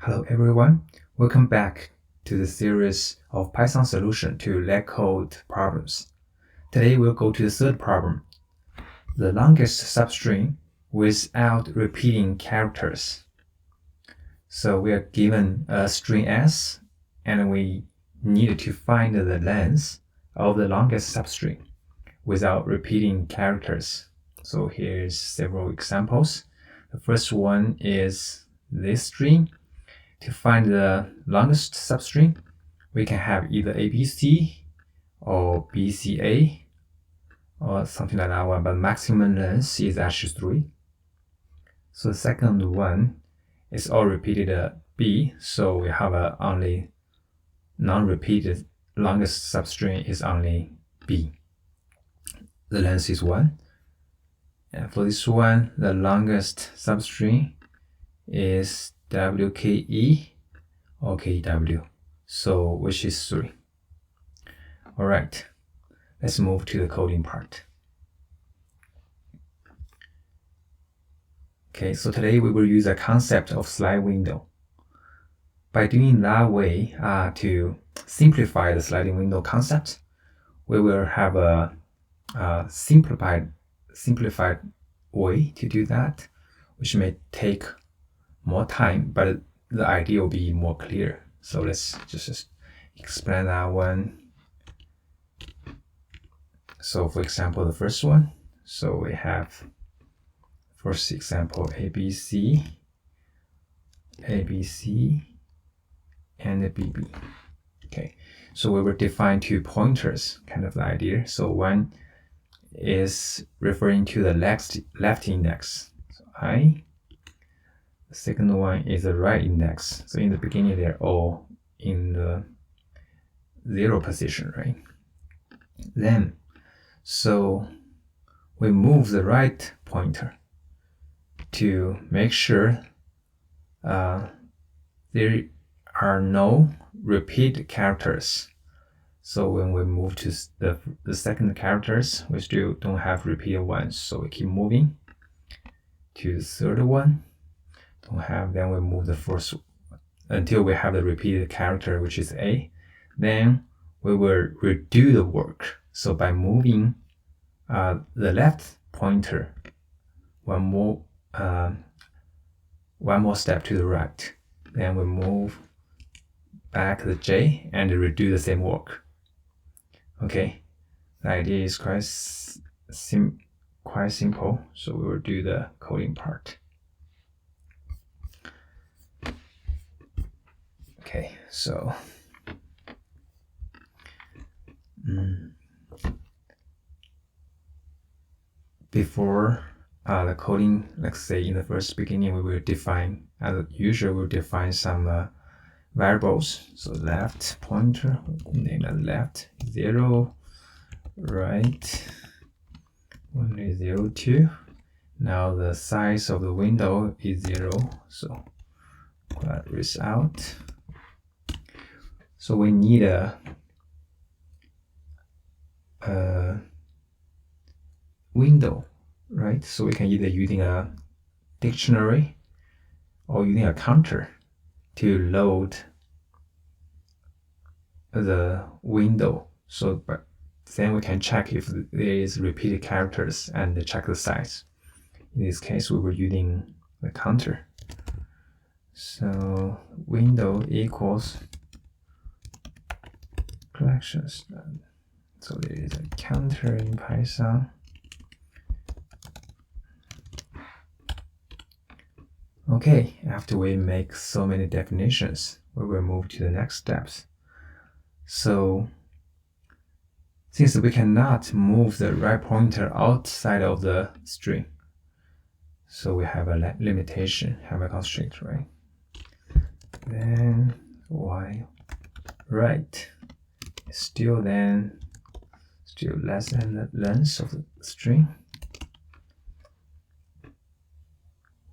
Hello everyone, welcome back to the series of Python solution to LeetCode problems. Today we'll go to the third problem, the longest substring without repeating characters. So we are given a string S and we need to find the length of the longest substring without repeating characters. So here's several examples. The first one is this string. To find the longest substring, we can have either ABC or BCA or something like that one, but maximum length is actually 3. So the second one is all repeated B, so we have only non-repeated longest substring is only B. The length is 1. And for this one, the longest substring is WKE or KW, so which is 3. All right, let's move to the coding part. Okay, so today we will use a concept of slide window. By doing that way, to simplify the sliding window concept, we will have a simplified way to do that, which may take more time, but the idea will be more clear. So let's just explain that one. So for example, the first one, so we have first example ABC, and BB. Okay, so we will define 2 pointers, kind of the idea. So one is referring to the left index, so I. The second one is the right index. So in the beginning, they're all in the 0 position, right? Then, so we move the right pointer to make sure there are no repeat characters. So when we move to the second characters, we still don't have repeated ones. So we keep moving to the third one. Don't have, then we move the first until we have the repeated character, which is A. Then we will redo the work. So by moving the left pointer one more step to the right, then we move back the J and redo the same work. Okay, the idea is quite simple. So we will do the coding part. Okay, so before the coding, let's say in the first beginning, we will define, as usual, we'll define some variables. So left pointer, name it left 0, right 0, 2. Now the size of the window is 0, so that is out. So we need a window, right? So we can either using a dictionary or using a counter to load the window. So but then we can check if there is repeated characters and check the size. In this case, we were using the counter. So window equals collections. So there is a counter in Python. Okay, after we make so many definitions, we will move to the next steps. So since we cannot move the right pointer outside of the string, so we have a limitation, have a constraint, right? Then while right is still less than the length of the string,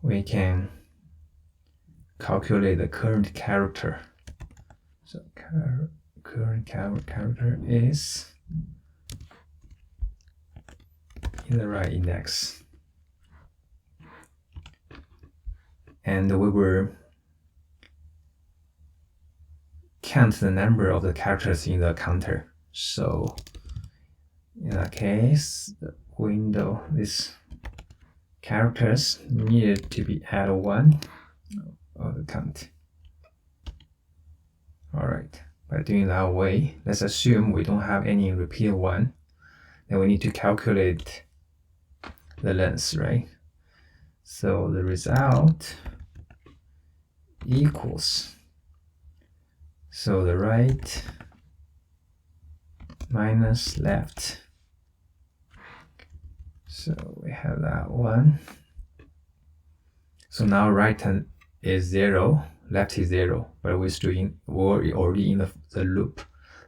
we can calculate the current character. So current character is in the right index. And we will count the number of the characters in the counter. So in that case, the window, these characters needed to be added 1 of the count. Alright, by doing that way, let's assume we don't have any repeated 1. Then we need to calculate the length, right? So the result equals, so the right minus left. So we have that one. So now right hand is 0, left is 0, but we're already in the loop.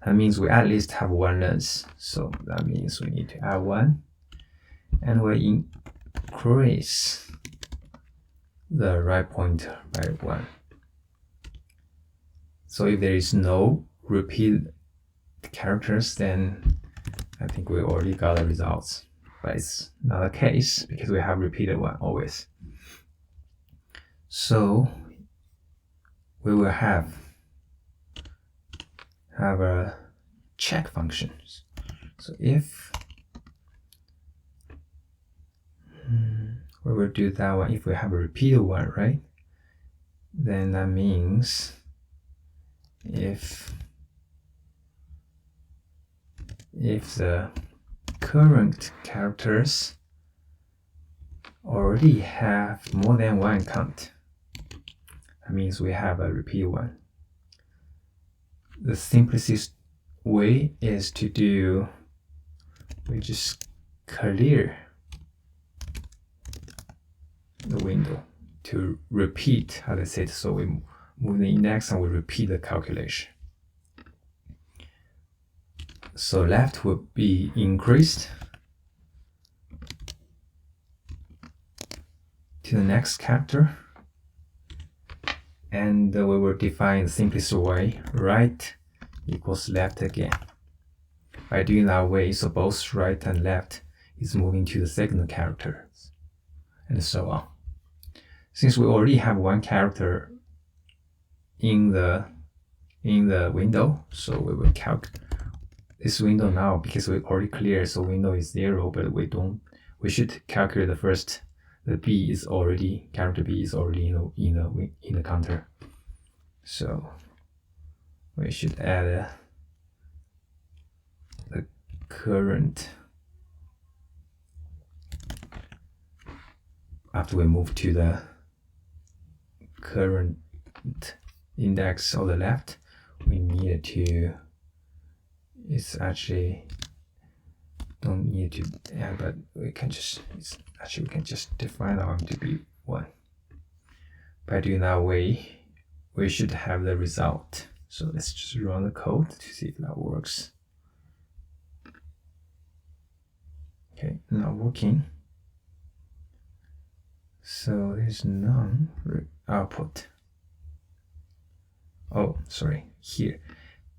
That means we at least have 1 length. So that means we need to add 1, and we increase the right pointer by 1. So if there is no repeat characters, then I think we already got the results. But it's not the case because we have repeated 1 always. So we will have a check function. So if we will do that one, if we have a repeated 1, right? Then that means if the current characters already have more than 1 count, that means we have a repeat 1. The simplest way is to do, we just clear the window to repeat, as I said, so we move the index and we repeat the calculation. So left will be increased to the next character, and we will define the simplest way, right equals left again. By doing that way, so both right and left is moving to the second character, and so on. Since we already have 1 character in the window, so we will calculate this window now because we already cleared, so window is 0, but we should calculate the first. The B is already, character B is already in the counter. So we should add the current after we move to the current index on the left. We need to, it's actually don't need to add, but we can just, we can just define our to be 1. By doing that way, we should have the result. So let's just run the code to see if that works. Okay, not working. So there's none output. Oh, sorry, here.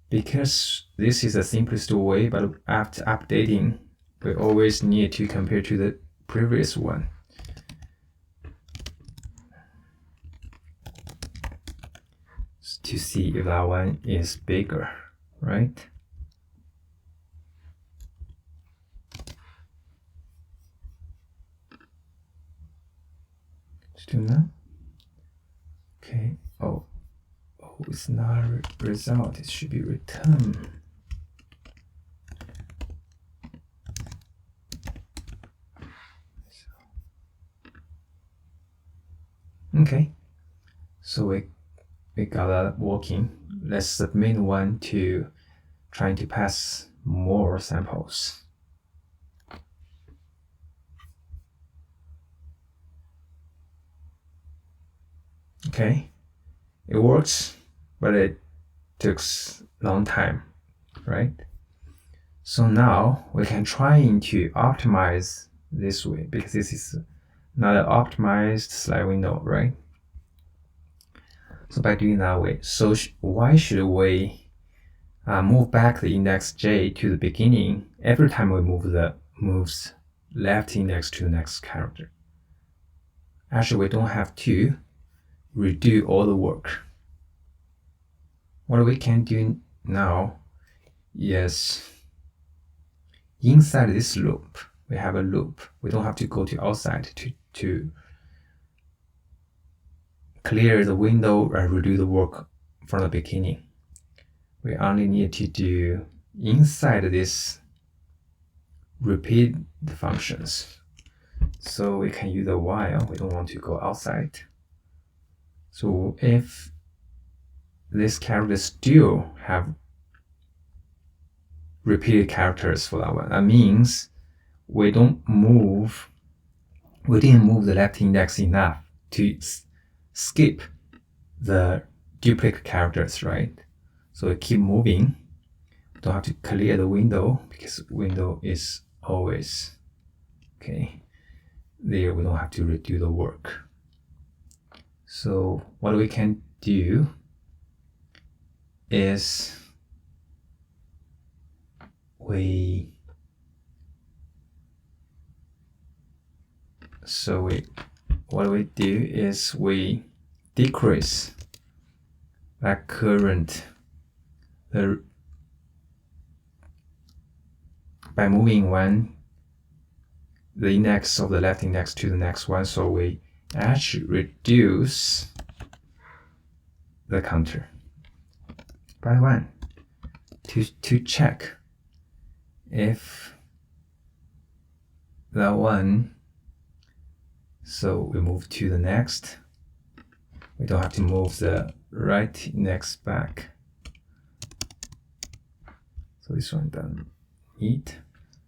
Because this is the simplest way, but after updating, we always need to compare to the previous one. To see if that one is bigger, right? Let's do that. Okay. Oh, it's not a result. It should be return. Okay. So we got that working. Let's submit one to trying to pass more samples. Okay, it works, but it took a long time, right? So now we can try to optimize this way, because this is not an optimized slide window, right? So by doing that way, so why should we move back the index j to the beginning every time we move the moves left index to the next character? Actually, we don't have to redo all the work. what we can do now is inside this loop, we have a loop. We don't have to go to outside to clear the window and redo the work from the beginning. We only need to do inside this repeat the functions. So we can use a while. We don't want to go outside. So if this character still have repeated characters for that one, that means we didn't move the left index enough to skip the duplicate characters, right? So we keep moving. Don't have to clear the window because window is always okay. There we don't have to redo the work. So what we can do is we decrease that current by moving the index of the left index to the next one. So we actually reduce the counter by 1 to check if that one. So we move to the next. We don't have to move the right index back. So this one doesn't need.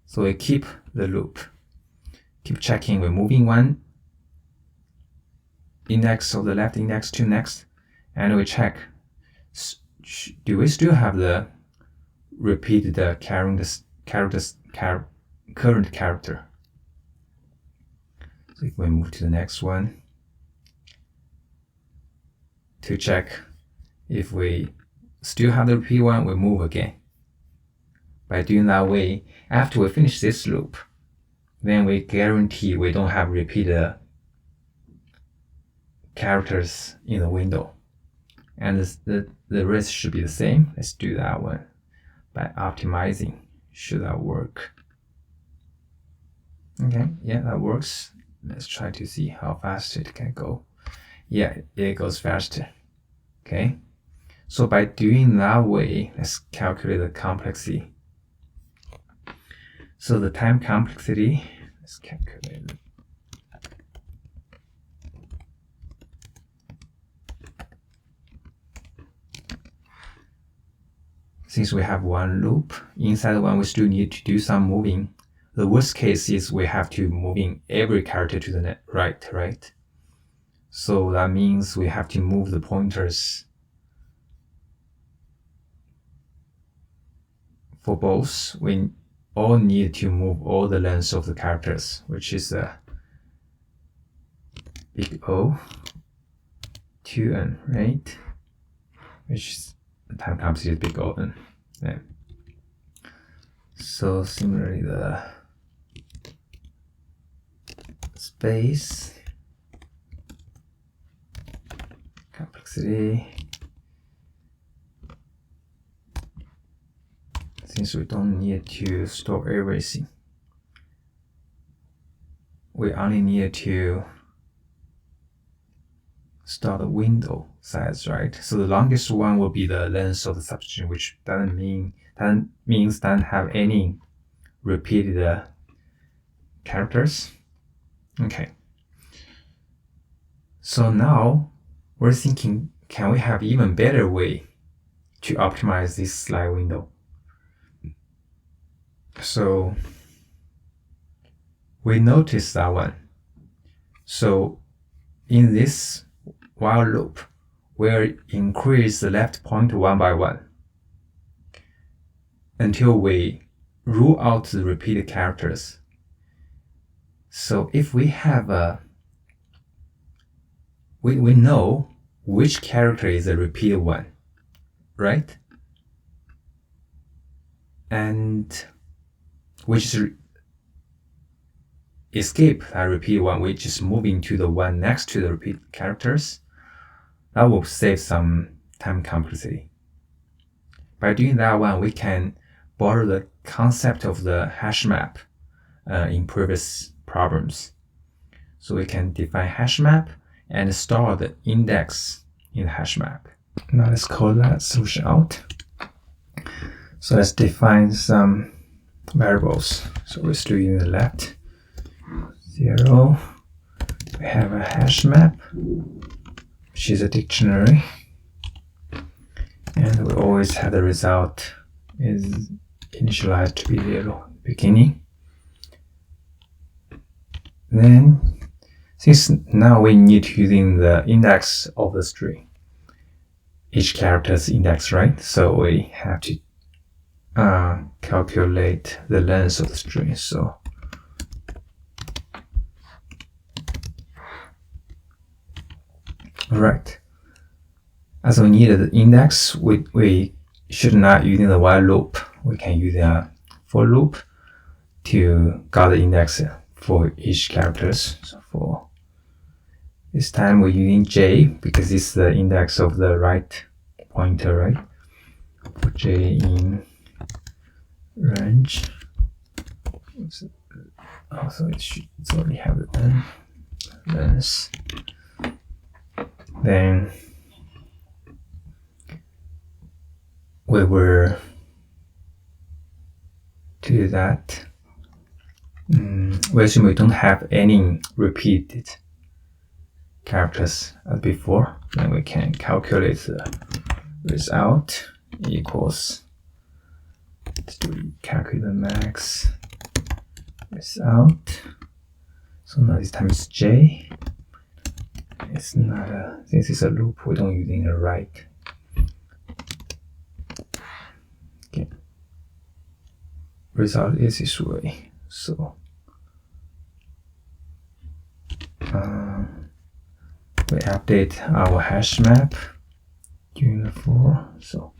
So we keep the loop. Keep checking. We're moving one index of the left index to next, and we check. Do we still have the repeated current character? So if we move to the next one to check if we still have the repeat one, we move again. By doing that way, after we finish this loop, then we guarantee we don't have repeated characters in the window. And the rest should be the same. Let's do that one by optimizing. Should that work? Okay, yeah, that works. Let's try to see how fast it can go. Yeah, it goes faster. Okay, so by doing that way, let's calculate the complexity. So the time complexity, let's calculate it. Since we have one loop, inside one we still need to do some moving. The worst case is we have to moving every character to the right? So that means we have to move the pointers for both. We all need to move all the lengths of the characters, which is a big O, 2n, right? Which is the time complexity is big O n. Yeah. So similarly, the space complexity, since we don't need to store everything, we only need to store the window size, right? So the longest one will be the length of the substring, which doesn't have any repeated characters. Okay. So now we're thinking, can we have even better way to optimize this slide window? So we noticed that one. So in this while loop, we'll increase the left pointer one by one until we rule out the repeated characters. So if we have we know which character is a repeated one, right? And which is escape that repeated one, which is moving to the one next to the repeat characters. That will save some time complexity. by doing that one, we can borrow the concept of the hash map in previous problems. So we can define hash map and store the index in the hash map. Now let's call that solution out. So let's define some variables. So we're still in the left. 0. We have a hash map, which is a dictionary. And we always have the result is initialized to be 0 beginning. Then, since now we need to using the index of the string, each character's index, right? So we have to calculate the length of the string. So right, as we need the index, we should not using the while loop. We can use a for loop to get the index for each characters. So for this time we're using j because it's the index of the right pointer, right? For j in range. Also it's already have the length. Then we will do that. We assume we don't have any repeated characters as before. Then we can calculate the result equals, let's do calculate the max result. So now this time it's j. It's not a, since it's a loop, we don't using a right. Okay. Result is this way. So we update our hash map during the for. So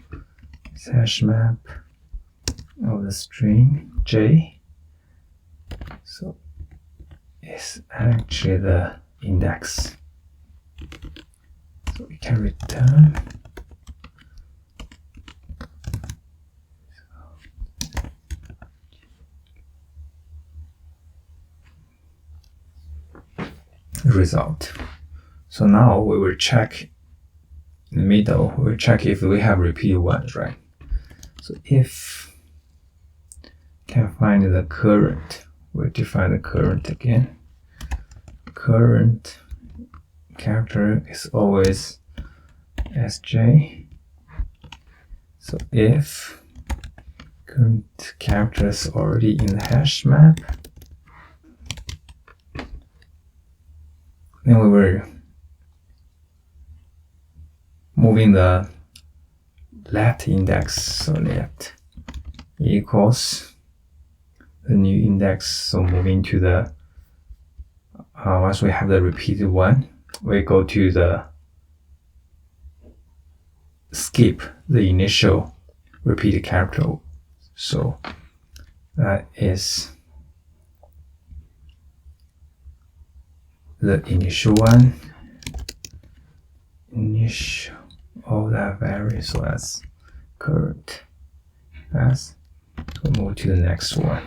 it's hash map of the string j. So it's actually the index. So we can return. Result. So now we will check in the middle. We will check if we have repeated ones, right? So if can find the current, we'll define the current again. Current character is always sj. So if current character is already in the hash map, then we will moving the left index, so left equals the new index. So moving to the once we have the repeated one, we go to the skip the initial repeated character. So that is the initial one. Initial of that varies, so that's current. As we move to the next one.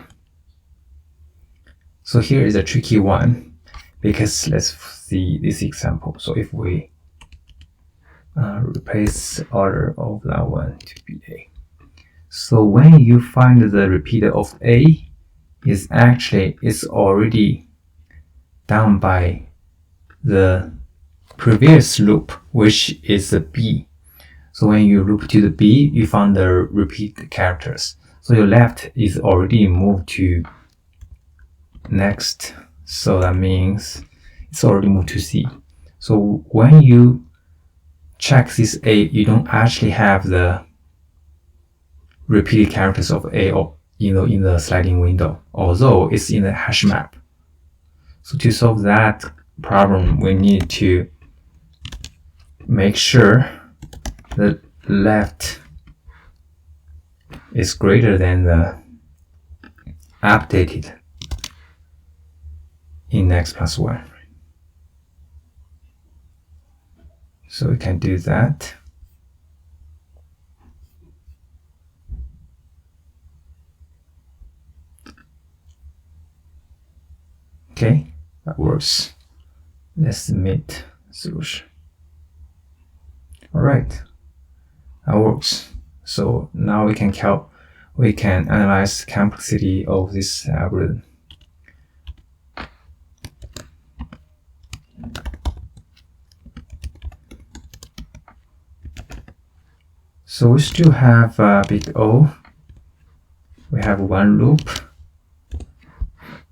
So here is a tricky one because let's see this example. So if we replace order of that one to be A. So when you find the repeater of A is actually it's already done by the previous loop, which is the B. So when you loop to the B, you find the repeat characters. So your left is already moved to next. So that means it's already moved to C. So when you check this A, you don't actually have the repeated characters of A or in the sliding window, although it's in the hash map. So to solve that problem, we need to make sure the left is greater than the updated index plus 1. So we can do that. Okay, that works. Let's submit solution. All right, that works. So now we can analyze the complexity of this algorithm. So we still have big O. We have one loop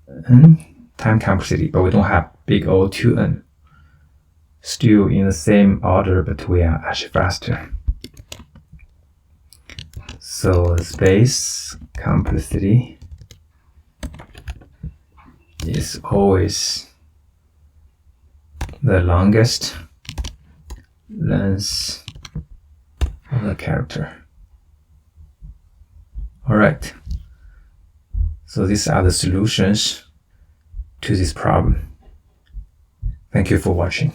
and time complexity, but we don't have big O to N. Still in the same order, but we are actually faster. So the space complexity is always the longest length of the character. All right. So these are the solutions to this problem. Thank you for watching.